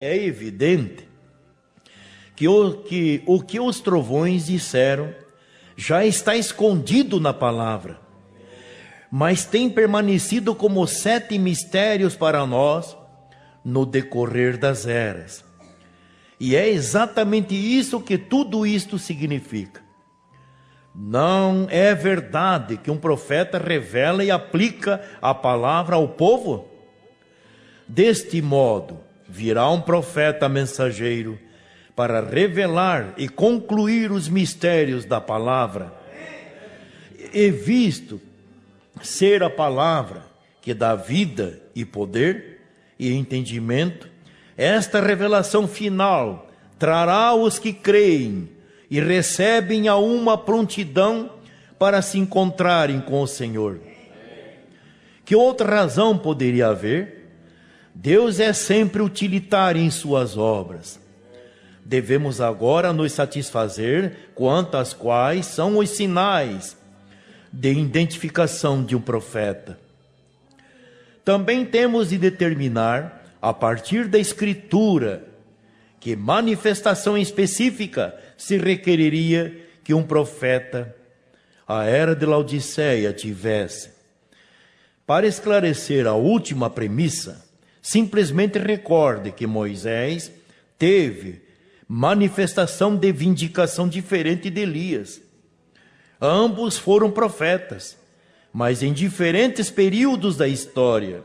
É evidente que o que os trovões disseram já está escondido na palavra, mas tem permanecido como 7 mistérios para nós no decorrer das eras. E é exatamente isso que tudo isto significa. Não é verdade que um profeta revela e aplica a palavra ao povo? Deste modo, virá um profeta mensageiro para revelar e concluir os mistérios da palavra. E visto ser a palavra que dá vida e poder e entendimento, esta revelação final trará os que creem e recebem a uma prontidão para se encontrarem com o Senhor. Que outra razão poderia haver? Deus é sempre utilitário em suas obras. Devemos agora nos satisfazer quanto às quais são os sinais de identificação de um profeta. Também temos de determinar, a partir da Escritura, que manifestação específica se requeriria que um profeta, a era de Laodiceia, tivesse. Para esclarecer a última premissa, simplesmente recorde que Moisés teve manifestação de vindicação diferente de Elias. Ambos foram profetas, mas em diferentes períodos da história.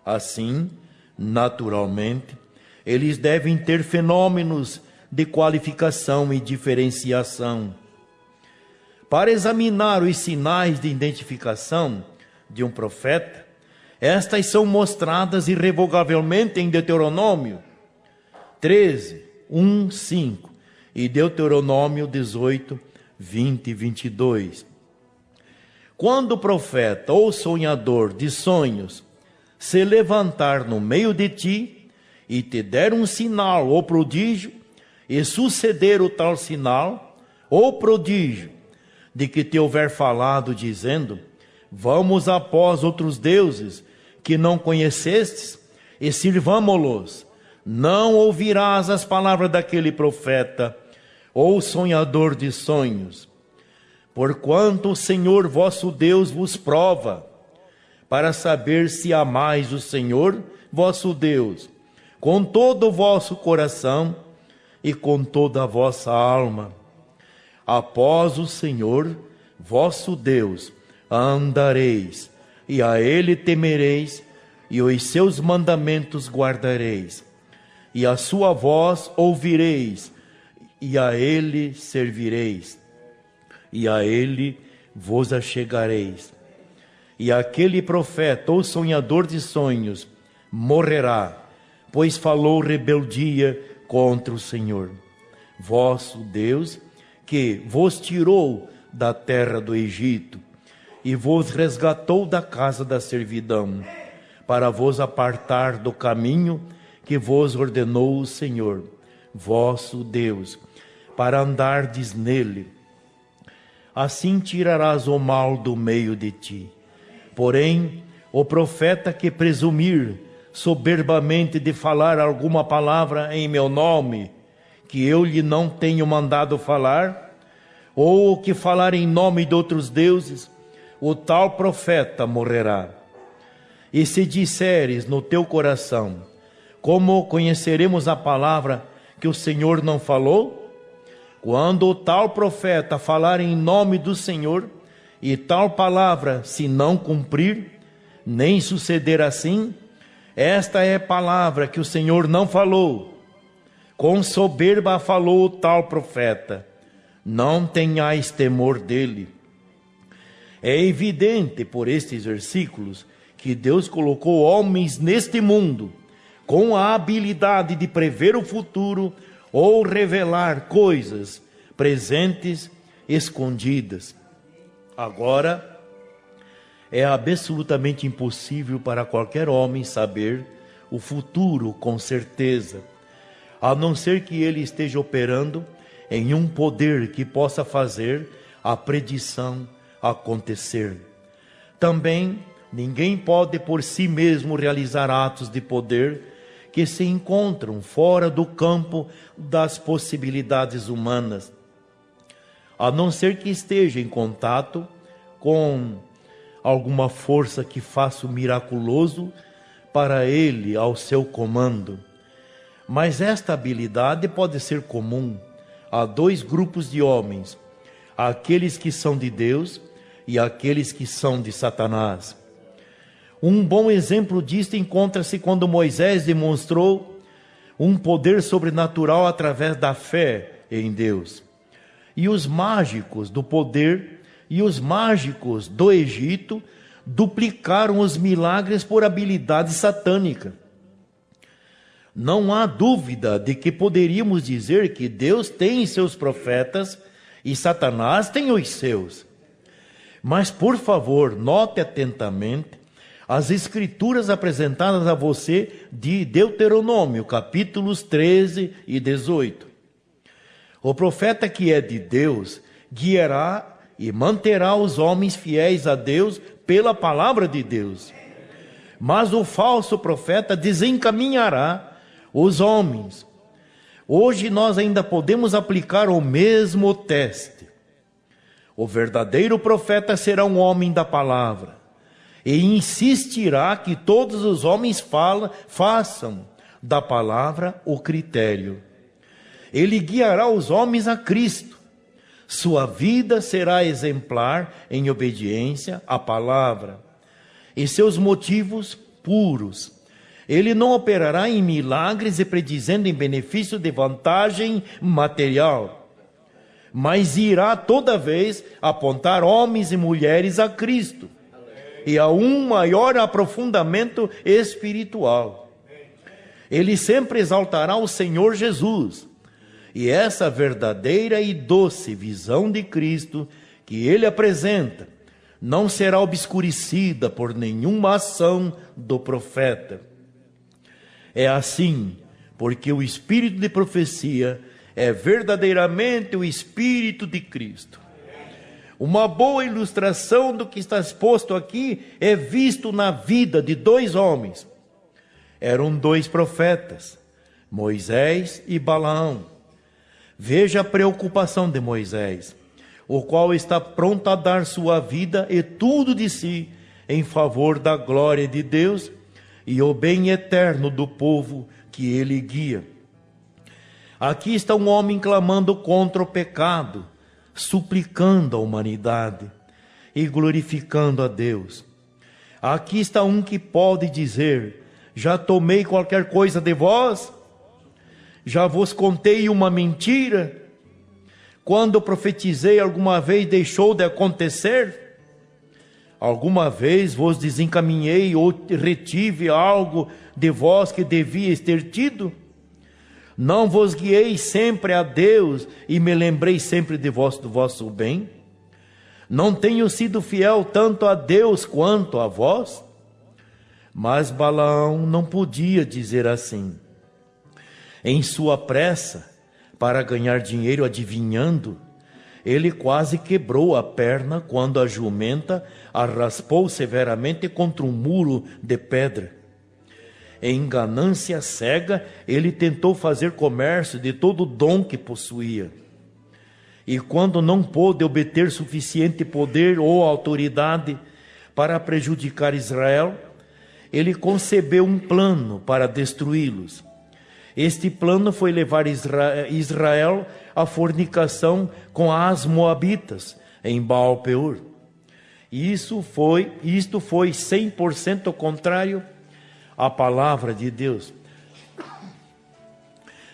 Assim, naturalmente, eles devem ter fenômenos de qualificação e diferenciação. Para examinar os sinais de identificação de um profeta, estas são mostradas irrevogavelmente em Deuteronômio 13, 1, 5 e Deuteronômio 18, 20 e 22. Quando o profeta ou sonhador de sonhos se levantar no meio de ti e te der um sinal ou prodígio, e suceder o tal sinal ou prodígio de que te houver falado, dizendo: vamos após outros deuses que não conhecestes e sirvamo-los, não ouvirás as palavras daquele profeta ou sonhador de sonhos, porquanto o Senhor vosso Deus vos prova, para saber se amais o Senhor vosso Deus com todo o vosso coração e com toda a vossa alma. Após o Senhor vosso Deus andareis, e a Ele temereis, e os seus mandamentos guardareis, e a sua voz ouvireis, e a Ele servireis, e a Ele vos achegareis. E aquele profeta ou sonhador de sonhos morrerá, pois falou rebeldia contra o Senhor vosso Deus, que vos tirou da terra do Egito e vos resgatou da casa da servidão, para vos apartar do caminho que vos ordenou o Senhor vosso Deus, para andardes nele. Assim tirarás o mal do meio de ti. Porém, o profeta que presumir soberbamente de falar alguma palavra em meu nome, que eu lhe não tenho mandado falar, ou que falar em nome de outros deuses, o tal profeta morrerá. E se disseres no teu coração: como conheceremos a palavra que o Senhor não falou? Quando o tal profeta falar em nome do Senhor, e tal palavra se não cumprir, nem suceder assim, esta é a palavra que o Senhor não falou. Com soberba falou o tal profeta. Não tenhais temor dele. É evidente por estes versículos que Deus colocou homens neste mundo com a habilidade de prever o futuro ou revelar coisas presentes, escondidas. Agora, é absolutamente impossível para qualquer homem saber o futuro com certeza, a não ser que ele esteja operando em um poder que possa fazer a predição acontecer. Também ninguém pode por si mesmo realizar atos de poder que se encontram fora do campo das possibilidades humanas, a não ser que esteja em contato com alguma força que faça o miraculoso para ele ao seu comando. Mas esta habilidade pode ser comum a dois grupos de homens, aqueles que são de Deus e aqueles que são de Satanás. Um bom exemplo disto encontra-se quando Moisés demonstrou um poder sobrenatural através da fé em Deus. E os mágicos do poder e os mágicos do Egito duplicaram os milagres por habilidade satânica. Não há dúvida de que poderíamos dizer que Deus tem seus profetas e Satanás tem os seus. Mas, por favor, note atentamente as escrituras apresentadas a você de Deuteronômio, capítulos 13 e 18. O profeta que é de Deus guiará e manterá os homens fiéis a Deus pela palavra de Deus. Mas o falso profeta desencaminhará os homens. Hoje nós ainda podemos aplicar o mesmo teste. O verdadeiro profeta será um homem da palavra e insistirá que todos os homens façam da palavra o critério. Ele guiará os homens a Cristo. Sua vida será exemplar em obediência à palavra e seus motivos puros. Ele não operará em milagres e predizendo em benefício de vantagem material, mas irá toda vez apontar homens e mulheres a Cristo e a um maior aprofundamento espiritual. Ele sempre exaltará o Senhor Jesus, e essa verdadeira e doce visão de Cristo que ele apresenta não será obscurecida por nenhuma ação do profeta. É assim, porque o espírito de profecia é verdadeiramente o espírito de Cristo. Uma boa ilustração do que está exposto aqui é visto na vida de dois homens. Eram dois profetas, Moisés e Balaão. Veja a preocupação de Moisés, o qual está pronto a dar sua vida e tudo de si em favor da glória de Deus e o bem eterno do povo que ele guia. Aqui está um homem clamando contra o pecado, suplicando a humanidade e glorificando a Deus. Aqui está um que pode dizer: já tomei qualquer coisa de vós? Já vos contei uma mentira? Quando profetizei, alguma vez deixou de acontecer? Alguma vez vos desencaminhei ou retive algo de vós que devíeis ter tido? Não vos guiei sempre a Deus e me lembrei sempre de vós do vosso bem? Não tenho sido fiel tanto a Deus quanto a vós? Mas Balaão não podia dizer assim. Em sua pressa para ganhar dinheiro adivinhando, ele quase quebrou a perna quando a jumenta a raspou severamente contra um muro de pedra. Em ganância cega, ele tentou fazer comércio de todo o dom que possuía. E quando não pôde obter suficiente poder ou autoridade para prejudicar Israel, ele concebeu um plano para destruí-los. Este plano foi levar Israel à fornicação com as moabitas em Baal-Peor. Isto foi 100% contrário à palavra de Deus.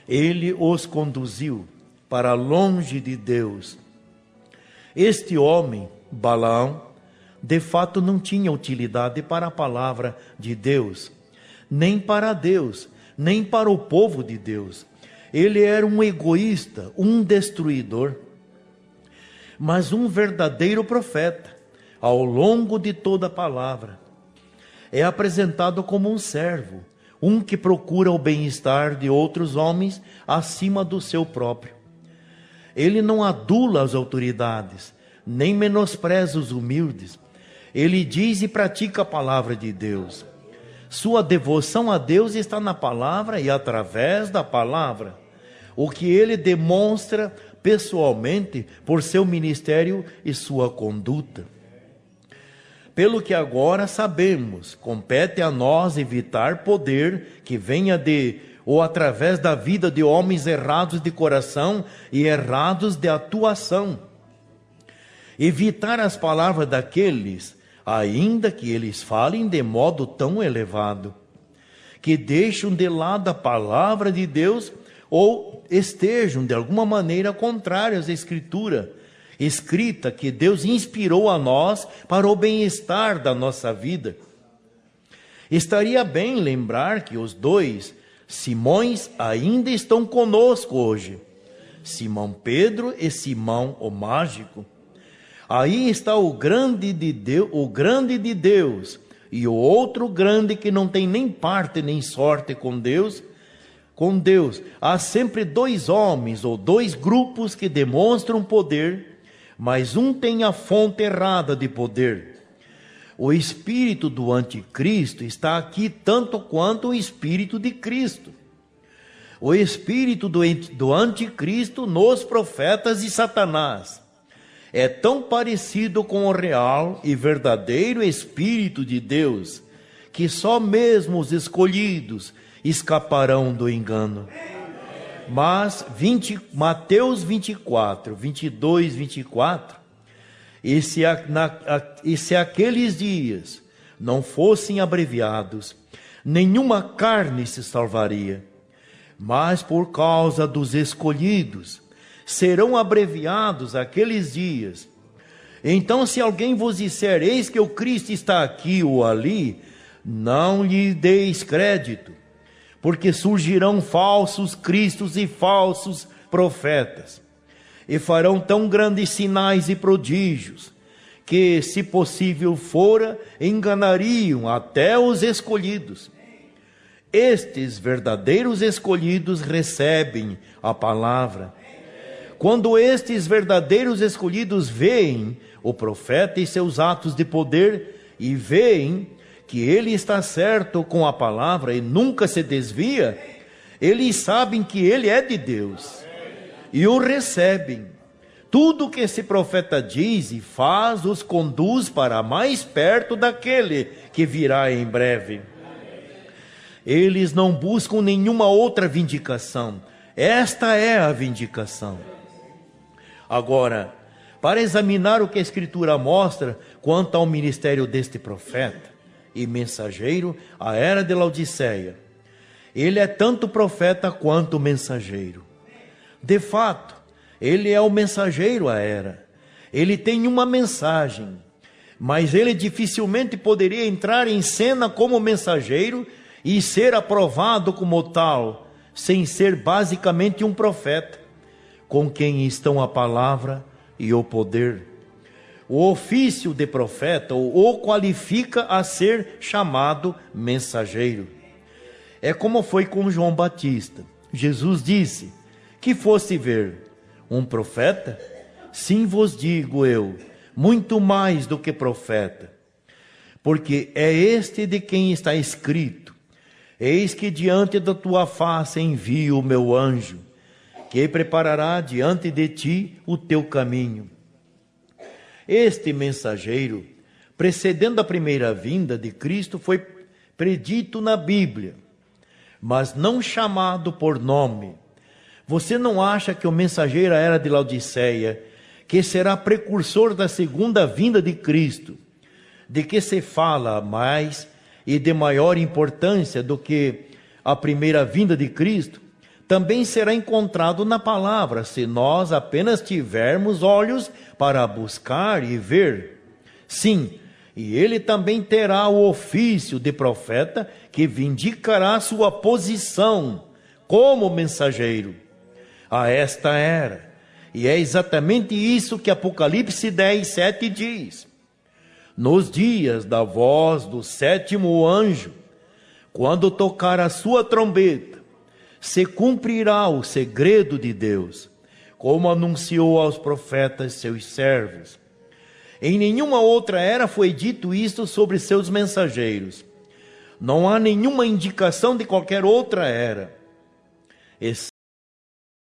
Ele os conduziu para longe de Deus. Este homem, Balaão, de fato não tinha utilidade para a palavra de Deus, nem para Deus, nem para o povo de Deus. Ele era um egoísta, um destruidor. Mas um verdadeiro profeta, ao longo de toda a palavra, é apresentado como um servo, um que procura o bem-estar de outros homens acima do seu próprio. Ele não adula as autoridades, nem menospreza os humildes. Ele diz e pratica a palavra de Deus. Sua devoção a Deus está na palavra e através da palavra, o que ele demonstra pessoalmente por seu ministério e sua conduta. Pelo que agora sabemos, compete a nós evitar poder que venha de ou através da vida de homens errados de coração e errados de atuação. Evitar as palavras daqueles, ainda que eles falem de modo tão elevado, que deixam de lado a palavra de Deus ou estejam de alguma maneira contrárias à Escritura, escrita que Deus inspirou a nós para o bem-estar da nossa vida. Estaria bem lembrar que os dois Simões ainda estão conosco hoje, Simão Pedro e Simão o Mágico. Aí está o grande de Deus, e o outro grande que não tem nem parte nem sorte com Deus. Há sempre dois homens ou dois grupos que demonstram poder, mas um tem a fonte errada de poder. O espírito do anticristo está aqui tanto quanto o espírito de Cristo. O espírito do anticristo nos profetas e Satanás é tão parecido com o real e verdadeiro Espírito de Deus, que só mesmo os escolhidos escaparão do engano. Mas Mateus 24, 22, 24, e se aqueles dias não fossem abreviados, nenhuma carne se salvaria, mas por causa dos escolhidos, serão abreviados aqueles dias. Então, se alguém vos disser, eis que o Cristo está aqui ou ali, não lhe deis crédito, porque surgirão falsos cristos e falsos profetas, e farão tão grandes sinais e prodígios, que, se possível fora, enganariam até os escolhidos. Estes verdadeiros escolhidos recebem a palavra. Quando estes verdadeiros escolhidos veem o profeta e seus atos de poder, e veem que ele está certo com a palavra e nunca se desvia, eles sabem que ele é de Deus e o recebem. Tudo que esse profeta diz e faz os conduz para mais perto daquele que virá em breve. Eles não buscam nenhuma outra vindicação. Esta é a vindicação. Agora, para examinar o que a Escritura mostra quanto ao ministério deste profeta e mensageiro, a era de Laodiceia, ele é tanto profeta quanto mensageiro. De fato, ele é o mensageiro à era. Ele tem uma mensagem, mas ele dificilmente poderia entrar em cena como mensageiro e ser aprovado como tal, sem ser basicamente um profeta, com quem estão a palavra e o poder. O ofício de profeta o qualifica a ser chamado mensageiro. É como foi com João Batista. Jesus disse: que fosse ver um profeta? Sim vos digo eu, muito mais do que profeta, porque é este de quem está escrito: eis que diante da tua face envio o meu anjo, que preparará diante de ti o teu caminho. Este mensageiro, precedendo a primeira vinda de Cristo, foi predito na Bíblia, mas não chamado por nome. Você não acha que o mensageiro era de Laodiceia, que será precursor da segunda vinda de Cristo, de que se fala mais e de maior importância do que a primeira vinda de Cristo, também será encontrado na palavra, se nós apenas tivermos olhos para buscar e ver. Sim, e ele também terá o ofício de profeta, que vindicará sua posição como mensageiro a esta era. E é exatamente isso que Apocalipse 10, 7 diz: nos dias da voz do sétimo anjo, quando tocar a sua trombeta, se cumprirá o segredo de Deus, como anunciou aos profetas seus servos. Em nenhuma outra era foi dito isto sobre seus mensageiros. Não há nenhuma indicação de qualquer outra era,